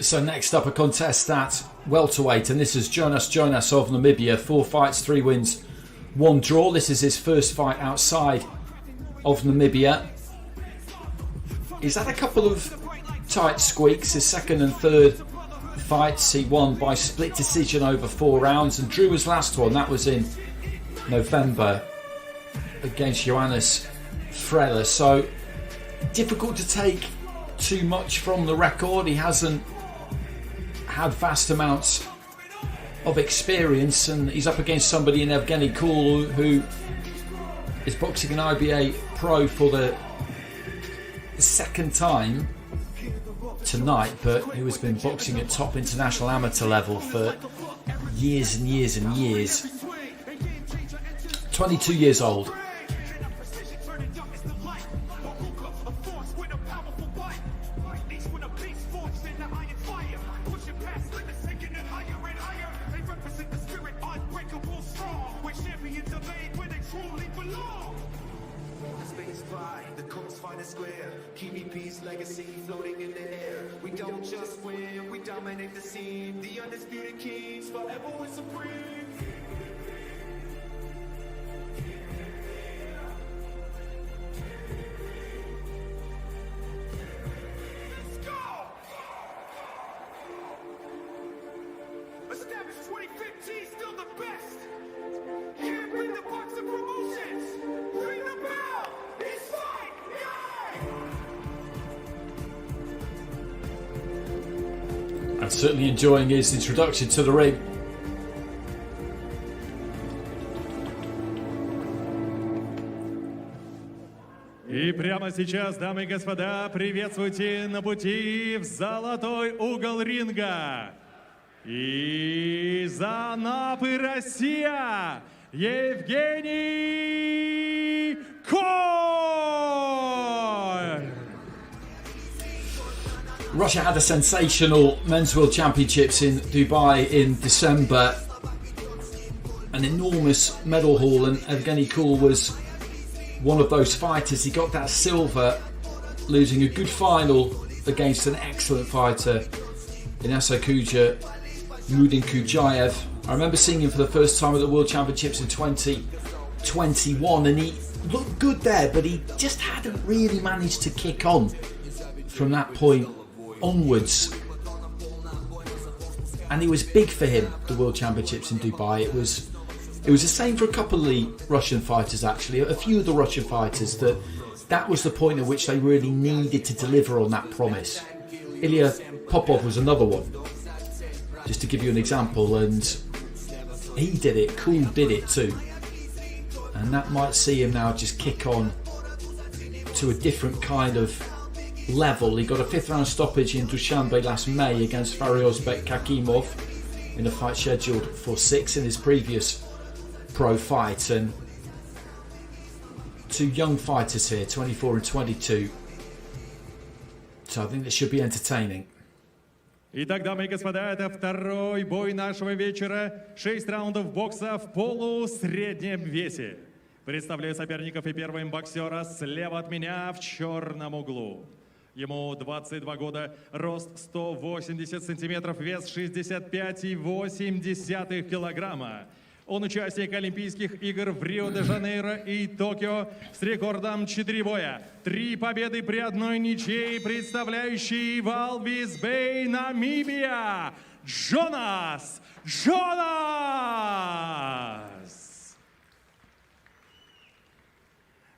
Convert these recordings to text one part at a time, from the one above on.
So next up, a contest at welterweight, and this is Jonas Jonas of Namibia. 4 fights, 3 wins, 1 draw. This is his first fight outside of Namibia. He's had a couple of tight squeaks. His second and third fights he won by split decision over 4 rounds, and drew his last one. That was in November against Jonas Jonas. So difficult to take too much from the record. He hasn't had vast amounts of experience, and he's up against somebody in Evgeny Kool who is boxing an IBA.PRO for the second time tonight, but who has been boxing at top international amateur level for years and years and years. 22 years old. Legacy floating in the air. We don't just win, we dominate the scene. The undisputed kings, forever we're supreme. Let's go! Established 2015, still the best. Can't bring the boxing promotions. Ring the bell. It's fight. I'm certainly enjoying his introduction to the ring. И прямо сейчас, дамы и господа, приветствуйте на пути в золотой угол ринга. Из Анапы, Россия, Евгений Kool! Russia had a sensational Men's World Championships in Dubai in December. An enormous medal haul, and Evgeny Kool was one of those fighters. He got that silver, losing a good final against an excellent fighter in Asakuja Mudin-Kujayev. I remember seeing him for the first time at the World Championships in 2021, and he looked good there, but he just hadn't really managed to kick on from that point onwards. And it was big for him, the World Championships in Dubai. It was the same for a couple of the Russian fighters, actually. A few of the Russian fighters, that was the point at which they really needed to deliver on that promise. Ilya Popov was another one, just to give you an example, and he did it. Kool did it too, and that might see him now just kick on to a different kind of level. He got a 5th round stoppage in Dushanbe last May against Fariozbek Kakimov in a fight scheduled for 6 in his previous pro fight. And 2 young fighters here, 24 and 22, so I think this should be entertaining. Итак, дамы и господа, это второй бой нашего вечера. 6 раундов бокса в полусреднем весе. Представляю соперников, и первым боксера слева от меня в черном углу. Ему 22 года, рост 180 сантиметров, вес 65,8 килограмма. Он участник Олимпийских игр в Рио-де-Жанейро и Токио с рекордом 4 боя, 3 победы при 1 ничьей, представляющий Walvis Bay, Намибия, Jonas Jonas!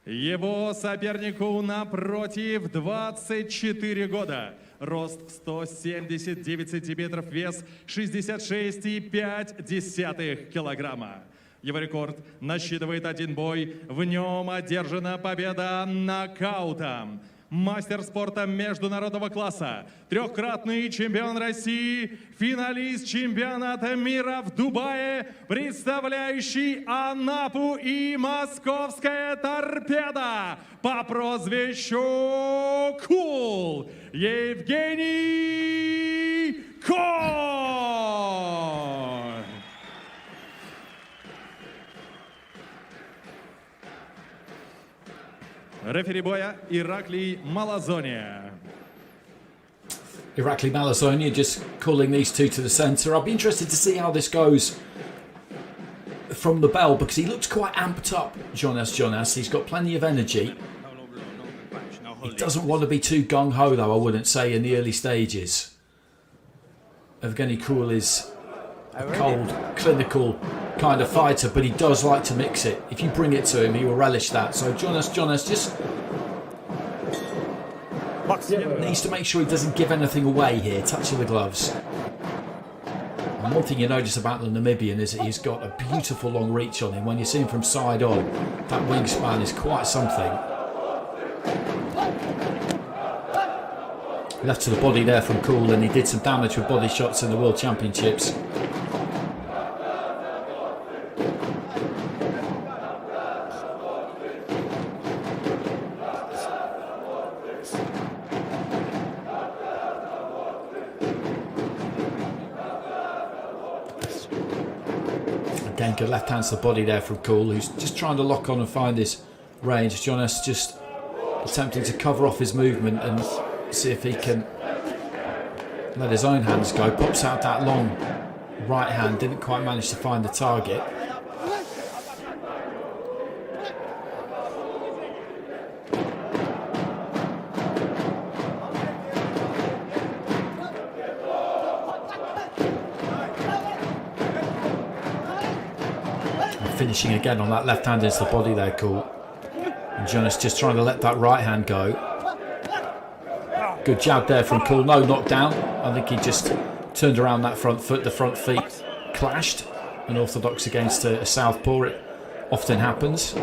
Его сопернику напротив 24 года. Рост 179 сантиметров, вес 66,5 килограмма. Его рекорд насчитывает 1 бой. В нем одержана победа нокаутом. Мастер спорта международного класса, 3-кратный чемпион России, финалист чемпионата мира в Дубае, представляющий Анапу и Московская торпеда по прозвищу Kool, Евгений Kool. Рефери боя Ираклий Малазония. Irakli Malazonia just calling these two to the centre. I'll be interested to see how this goes from the bell, because he looks quite amped up, Jonas Jonas. He's got plenty of energy. He doesn't want to be too gung-ho, though, I wouldn't say, in the early stages. Evgeny Kool is a cold, clinical kind of fighter, but he does like to mix it. If you bring it to him, he will relish that. So Jonas Jonas just needs to make sure he doesn't give anything away here, touching the gloves. And one thing you notice about the Namibian is that he's got a beautiful long reach on him. When you see him from side on, that wingspan is quite something. Left to the body there from Kool, and he did some damage with body shots in the World Championships. Again, good left hand to the body there from Kool, who's just trying to lock on and find his range. Jonas just attempting to cover off his movement and see if he can let his own hands go. Pops out that long right hand, didn't quite manage to find the target. And finishing again on that left hand into the body there, Kool. And Jonas just trying to let that right hand go. Good jab there from Kool. No knockdown. I think he just turned around that front foot. The front feet clashed. Unorthodox against a southpaw. It often happens.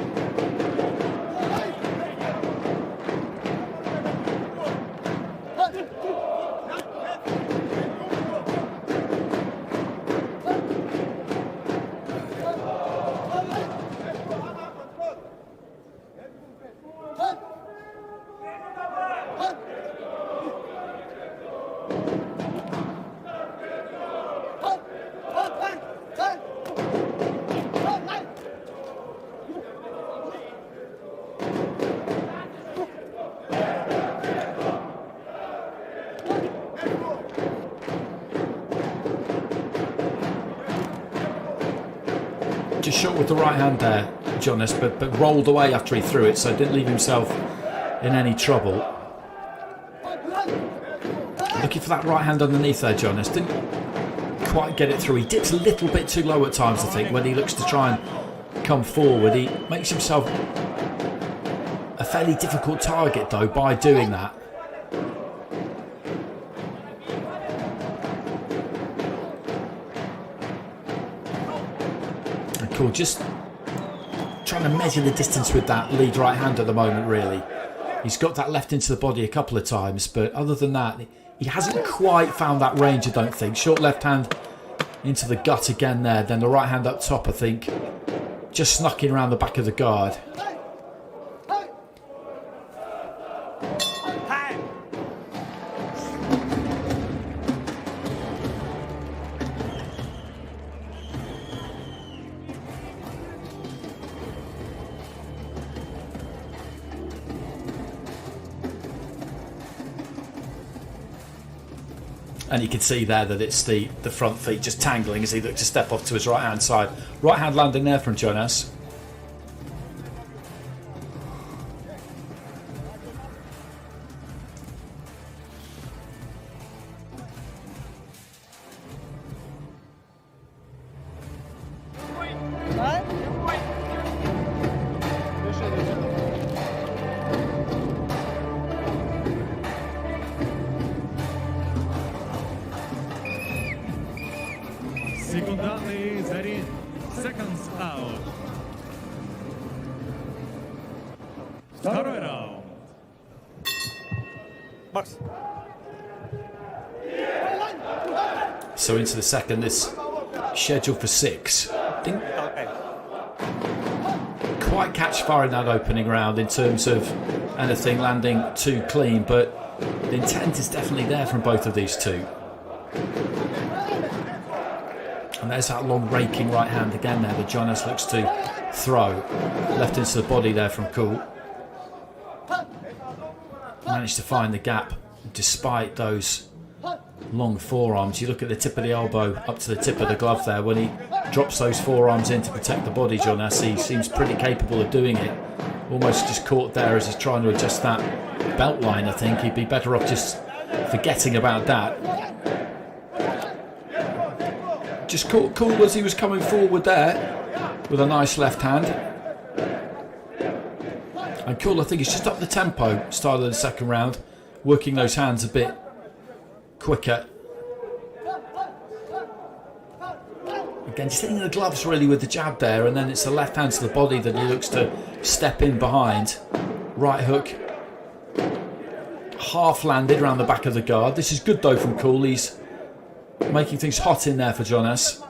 Just shot with the right hand there, Jonas, but rolled away after he threw it, so didn't leave himself in any trouble. Looking for that right hand underneath there, Jonas. Didn't quite get it through. He dips a little bit too low at times, I think, when he looks to try and come forward. He makes himself a fairly difficult target, though, by doing that. Cool, just trying to measure the distance with that lead right hand at the moment, really. He's got that left into the body a couple of times, but other than that, he hasn't quite found that range, I don't think. Short left hand into the gut again there, then the right hand up top, I think. Just snuck in around the back of the guard. And you can see there that it's the front feet just tangling as he looks to step off to his right hand side. Right hand landing there from Jonas. Секундантный зарин. Seconds out. Второй раунд. So into the second, this scheduled for 6. Didn't quite catch fire in that opening round in terms of anything landing too clean, but the intent is definitely there from both of these two. And there's that long raking right hand again there that Jonas looks to throw. Left into the body there from Kool. Managed to find the gap despite those long forearms. You look at the tip of the elbow up to the tip of the glove there. When he drops those forearms in to protect the body, Jonas, he seems pretty capable of doing it. Almost just caught there as he's trying to adjust that belt line. I think he'd be better off just forgetting about that. Just caught Kool as he was coming forward there with a nice left hand. And Kool, I think, he's just up the tempo start of the second round, working those hands a bit quicker. Again, just hitting the gloves really with the jab there, and then it's the left hand to the body that he looks to step in behind. Right hook, half landed around the back of the guard. This is good though from Kool. He's making things hot in there for Jonas.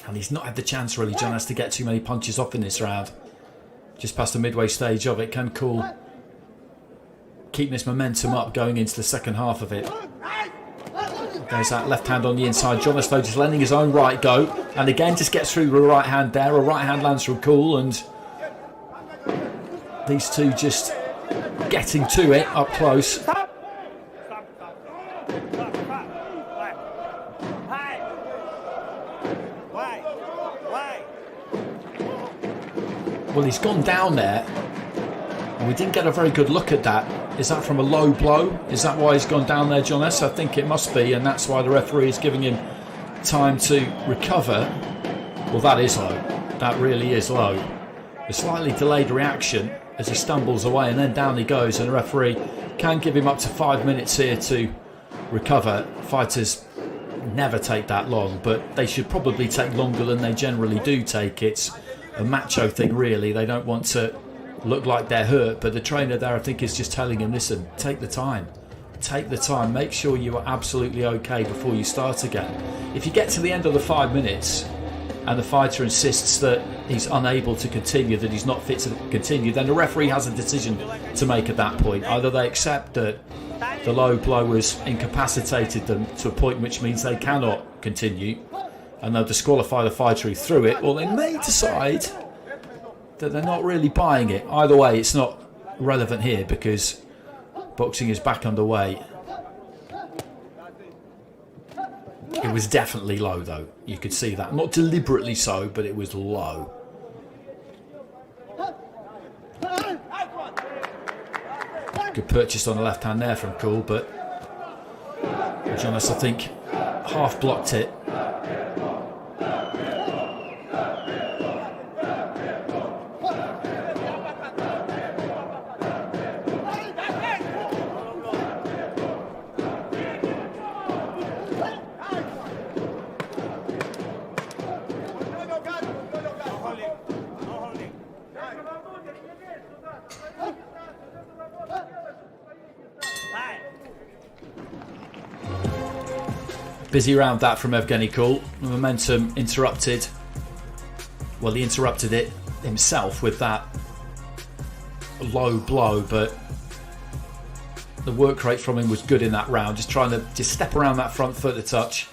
And he's not had the chance really, Jonas, to get too many punches off in this round. Just past the midway stage of it. Can Kool keep this momentum up going into the second half of it? There's that left hand on the inside. Jonas though just letting his own right go. And again just gets through the right hand there. A right hand lands from Kool, and these two just getting to it up close. Well, he's gone down there, and we didn't get a very good look at that. Is that from a low blow? Is that why he's gone down there, Jonas? I think it must be, and that's why the referee is giving him time to recover. Well, that is low. That really is low. A slightly delayed reaction as he stumbles away, and then down he goes, and the referee can give him up to 5 minutes here to recover. Fighters never take that long, but they should probably take longer than they generally do take. It's a macho thing really. They don't want to look like they're hurt, but the trainer there I think is just telling him, listen, take the time, make sure you are absolutely okay before you start again. If you get to the end of the 5 minutes and the fighter insists that he's unable to continue, that he's not fit to continue, then the referee has a decision to make at that point. Either they accept that the low blow has incapacitated them to a point which means they cannot continue, and they'll disqualify the fighter who threw it, or they may decide that they're not really buying it. Either way, it's not relevant here because boxing is back underway. It was definitely low though, you could see that. Not deliberately so, but it was low. Good purchase on the left hand there from Kool, but Jonas, I think, half blocked it. Busy round that from Evgeny Kool. The momentum interrupted. Well, he interrupted it himself with that low blow, but the work rate from him was good in that round. Just trying to step around that front foot a touch.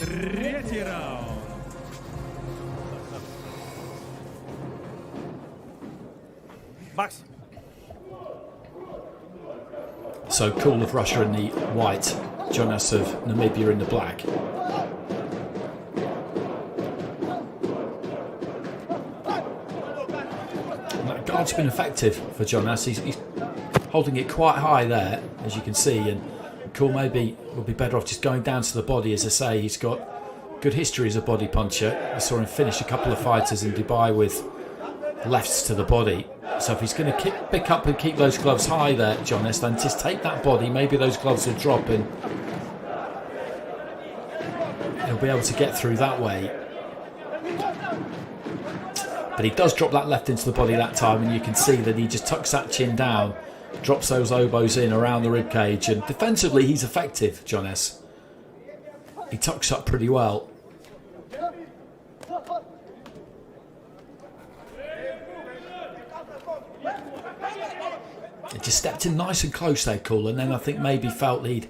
Третий раунд. Max. So Kool of Russia in the white, Jonas of Namibia in the black. And that guard's been effective for Jonas. He's holding it quite high there, as you can see, and Kool maybe will be better off just going down to the body. As I say, he's got good history as a body puncher. I saw him finish a couple of fighters in Dubai with lefts to the body. So if he's going to pick up and keep those gloves high there, Jonas, then just take that body. Maybe those gloves will drop and he'll be able to get through that way. But he does drop that left into the body that time, and you can see that he just tucks that chin down, drops those elbows in around the ribcage, and defensively he's effective, Jonas. He tucks up pretty well. He just stepped in nice and close there, Kool, and then I think maybe felt he'd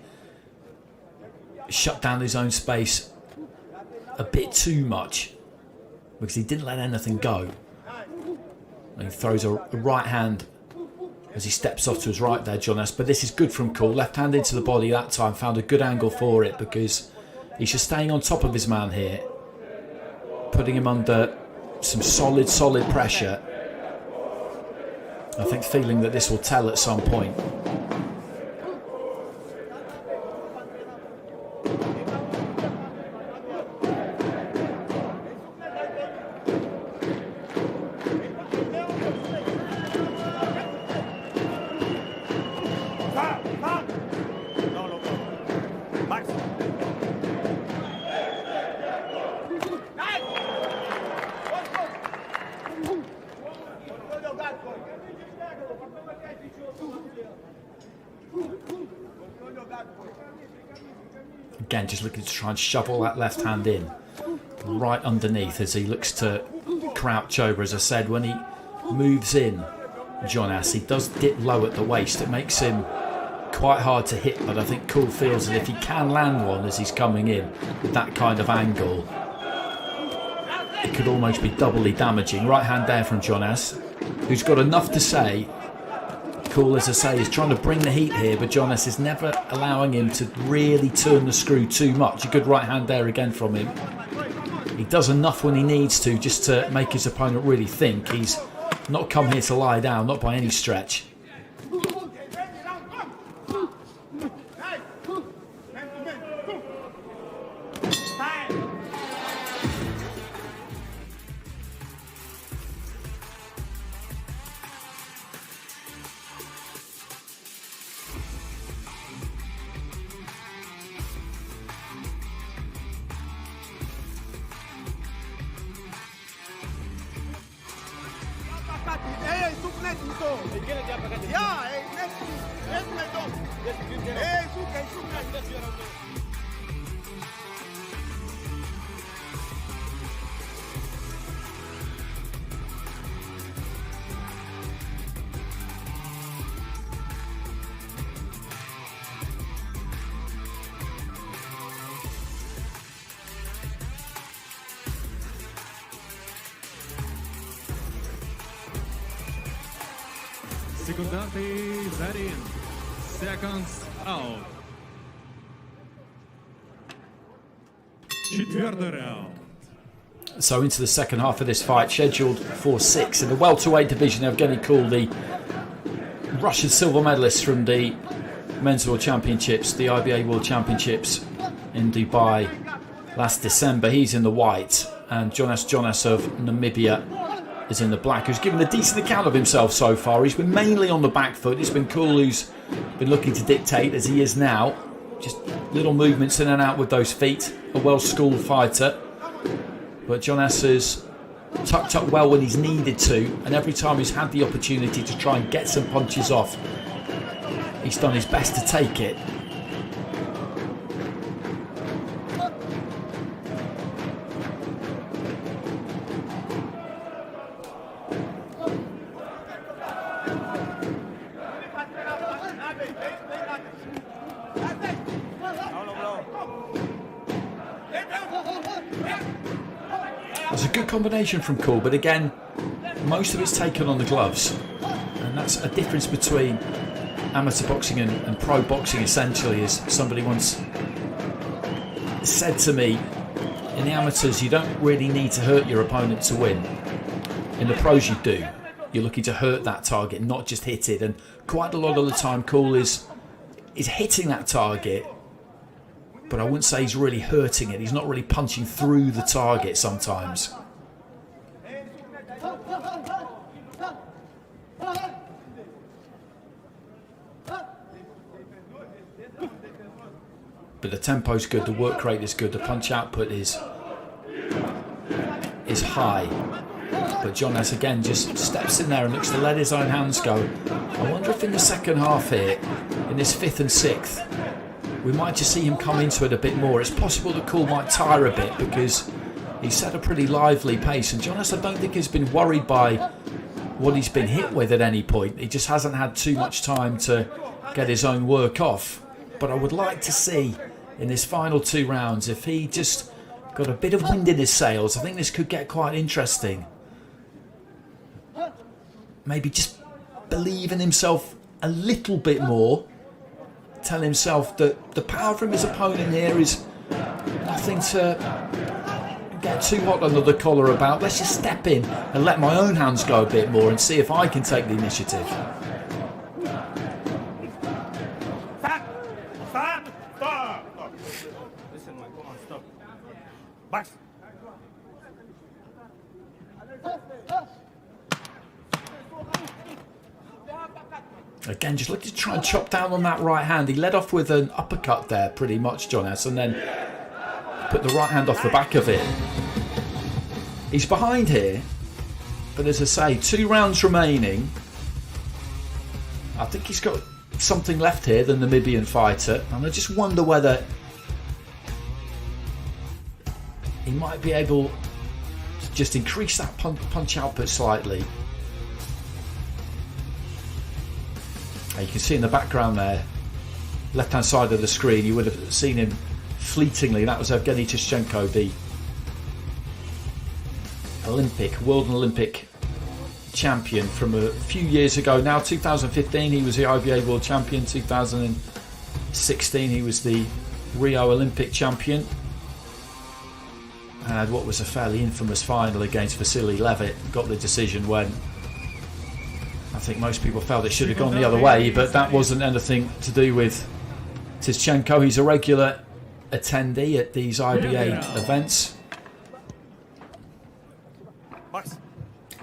shut down his own space a bit too much, because he didn't let anything go. And he throws a right hand as he steps off to his right there, Jonas. But this is good from Kool. Left hand into the body that time. Found a good angle for it, because he's just staying on top of his man here, putting him under some solid pressure. I think feeling that this will tell at some point. Again, just looking to try and shovel that left hand in right underneath as he looks to crouch over. As I said, when he moves in, Jonas, he does dip low at the waist. It makes him quite hard to hit, but I think Kool feels that if he can land one as he's coming in with that kind of angle, it could almost be doubly damaging. Right hand there from Jonas, who's got enough to say. Kool, as I say, is trying to bring the heat here, but Jonas is never allowing him to really turn the screw too much. A good right hand there again from him. He does enough when he needs to, just to make his opponent really think. He's not come here to lie down, not by any stretch. Секунданты за ринг. Seconds out. Четвертый раунд. So into the second half of this fight, scheduled for 6 in the welterweight division. Evgeny Kool, the Russian silver medalist from the Men's World Championships, the IBA World Championships in Dubai last December. He's in the white, and Jonas Jonas of Namibia is in the black, who's given a decent account of himself so far. He's been mainly on the back foot. It's been Kool who's been looking to dictate, as he is now. Just little movements in and out with those feet. A well-schooled fighter. But Jonas has tucked up well when he's needed to, and every time he's had the opportunity to try and get some punches off, he's done his best to take it. It's a good combination from Kool, but again, most of it's taken on the gloves, and that's a difference between amateur boxing and pro boxing, essentially. As somebody once said to me, in the amateurs you don't really need to hurt your opponent to win. In the pros you do. You're looking to hurt that target, not just hit it, and quite a lot of the time Kool is hitting that target, but I wouldn't say he's really hurting it. He's not really punching through the target sometimes. but the tempo's good, the work rate is good, the punch output is high. But Jonas again just steps in there and looks to let his own hands go. I wonder if in the second half here, in this 5th and 6th, we might just see him come into it a bit more. It's possible that Kool might tire a bit because he's set a pretty lively pace, and Jonas I don't think has been worried by what he's been hit with at any point. He just hasn't had too much time to get his own work off. But I would like to see in his final 2 rounds if he just got a bit of wind in his sails. I think this could get quite interesting. Maybe just believe in himself a little bit more. Tell himself that the power from his opponent here is nothing to get too hot under the collar about. Let's just step in and let my own hands go a bit more and see if I can take the initiative. Stop! Listen, man, come on, stop. Box. Again, just looking to try and chop down on that right hand. He led off with an uppercut there, pretty much, Jonas, and then put the right hand off the back of it. He's behind here, but as I say, 2 rounds remaining. I think he's got something left here, the Namibian fighter, and I just wonder whether he might be able to just increase that punch output slightly. You can see in the background there, left hand side of the screen, you would have seen him fleetingly. That was Evgeny Kool, the World and Olympic champion from a few years ago now. 2015 he was the IBA World Champion, 2016 he was the Rio Olympic champion, and had what was a fairly infamous final against Vasily Levitt. Got the decision when I think most people felt it should have gone the other way, but that wasn't anything to do with Tishchenko. He's a regular attendee at these IBA events.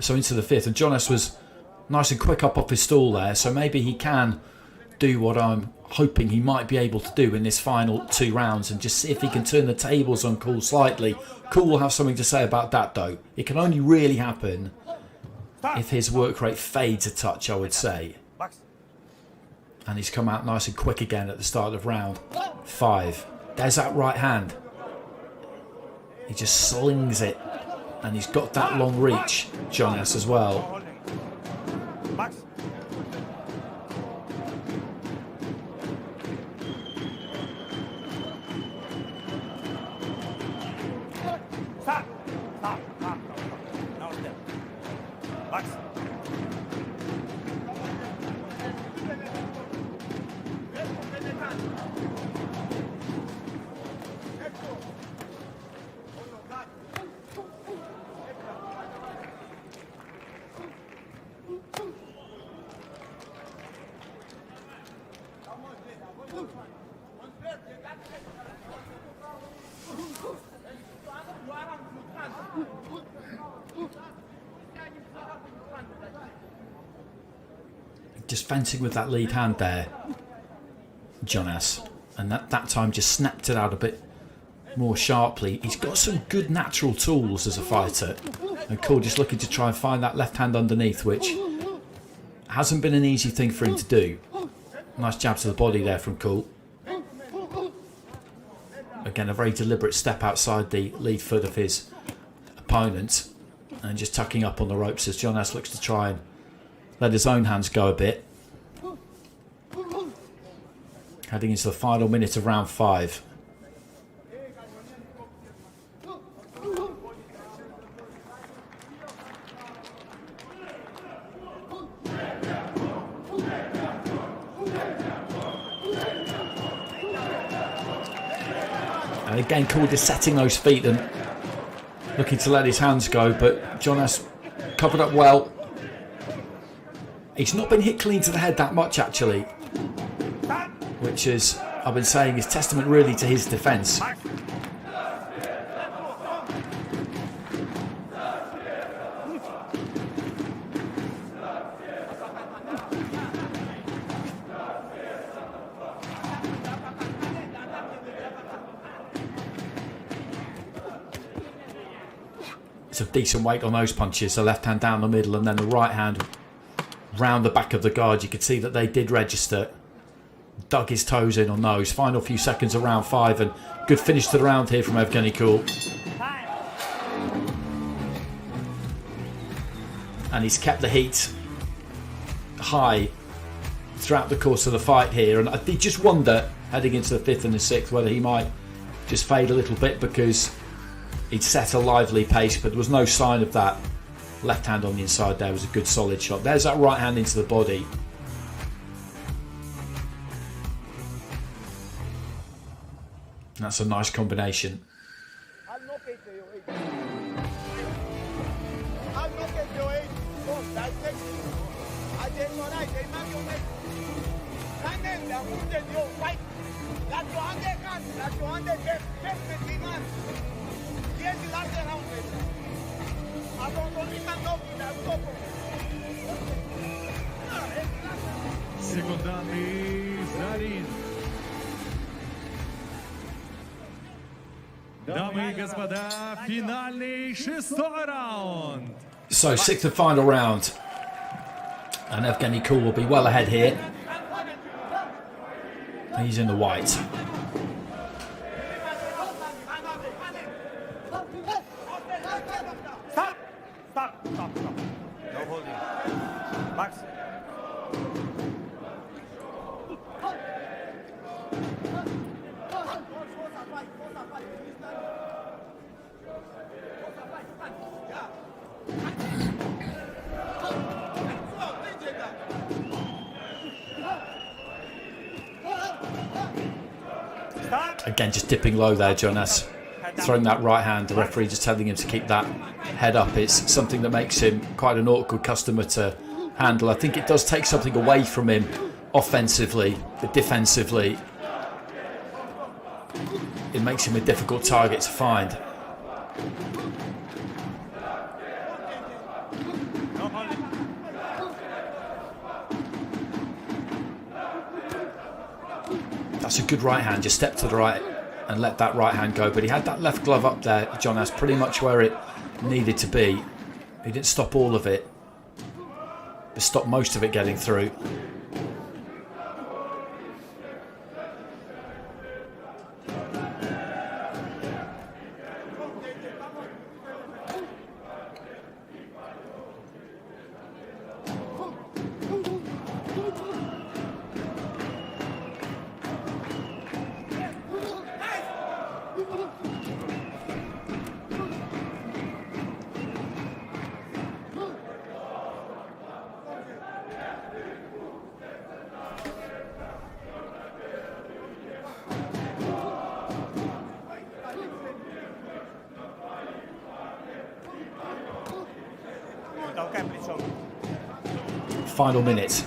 So into the 5th, and Jonas was nice and quick up off his stool there, so maybe he can do what I'm hoping he might be able to do in this final 2 rounds and just see if he can turn the tables on Kool slightly. Kool will have something to say about that though. It can only really happen if his work rate fades a touch, I would say. And he's come out nice and quick again at the start of round 5. There's that right hand. He just slings it. And he's got that long reach, Jonas, as well. Just fencing with that lead hand there, Jonas, and that time just snapped it out a bit more sharply. He's got some good natural tools as a fighter, and Kool just looking to try and find that left hand underneath, which hasn't been an easy thing for him to do. Nice jab to the body there from Kool. Again, a very deliberate step outside the lead foot of his opponent, and just tucking up on the ropes as Jonas looks to try and let his own hands go a bit. Heading into the final minute of round 5. And again, Kool just setting those feet and looking to let his hands go, but Jonas covered up well. He's not been hit clean to the head that much, actually, which is, I've been saying, is testament really to his defence. Lots of decent weight on those punches. The left hand down the middle and then the right hand round the back of the guard. You could see that they did register. Dug his toes in on those. Final few seconds of round 5 and good finish to the round here from Evgeny Kool. And he's kept the heat high throughout the course of the fight here. And I did just wonder, heading into the 5th and the 6th, whether he might just fade a little bit because he'd set a lively pace, but there was no sign of that. Left hand on the inside there was a good solid shot. There's that right hand into the body. That's a nice combination. Секундантный зарин. Дамы и господа, финальный 6-й раунд. So 6th and final round. And Evgeny Kool will be well ahead here. He's in the white. Stop. No holding. Max. Again, just dipping low there, Jonas. Throwing that right hand, the referee just telling him to keep that head up. It's something that makes him quite an awkward customer to handle. I think it does take something away from him offensively, but defensively it makes him a difficult target to find. That's a good right hand. Just step to the right and let that right hand go. But he had that left glove up there, Jonas, pretty much where it needed to be. He didn't stop all of it, but stopped most of it getting through. Final minute.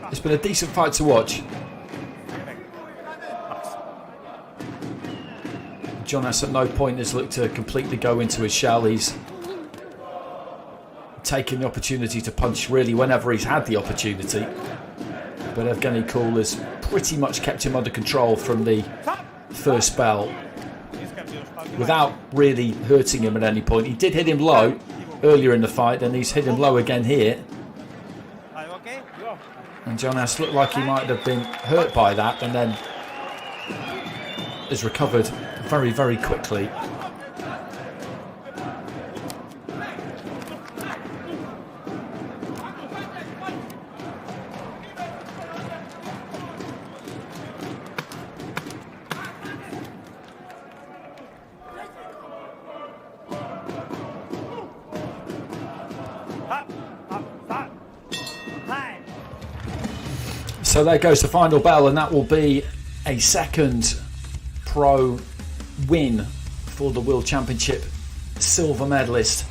It's been a decent fight to watch. Jonas at no point has looked to completely go into his shell. He's taken the opportunity to punch really whenever he's had the opportunity. But Evgeny Kool has pretty much kept him under control from the first bell without really hurting him at any point. He did hit him low earlier in the fight, and he's hit him low again here. And Jonas looked like he might have been hurt by that, and then has recovered very, very quickly. So there goes the final bell, and that will be a second pro win for the World Championship silver medalist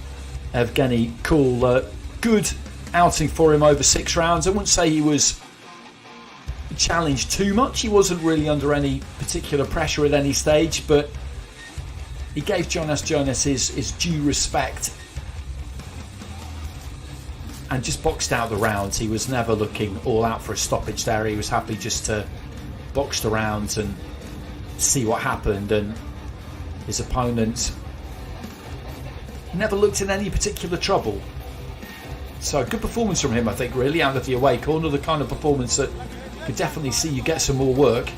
Evgeny Kool. Good outing for him over 6 rounds. I wouldn't say he was challenged too much. He wasn't really under any particular pressure at any stage, but he gave Jonas Jonas his due respect and just boxed out the rounds. He was never looking all out for a stoppage there. He was happy just to box the rounds and see what happened. And his opponent never looked in any particular trouble. So good performance from him, I think, really, out of the away corner. The kind of performance that could definitely see you get some more work.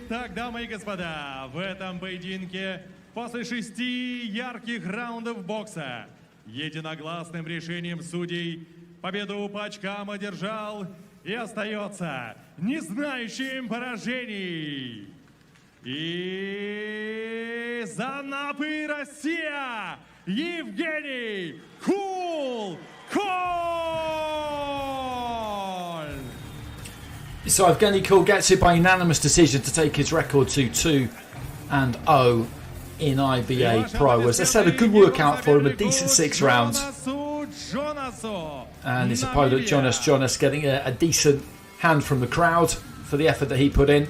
Итак, дамы и господа, в этом поединке после 6 ярких раундов бокса единогласным решением судей победу по очкам одержал и остается не знающим поражений. И за Напы Россия Евгений Kool! So Evgeny Kool gets it by unanimous decision to take his record to 2-0 in IBA.PRO. As I said, a good workout for him, a decent 6 rounds. And his opponent, Jonas Jonas, getting a decent hand from the crowd for the effort that he put in.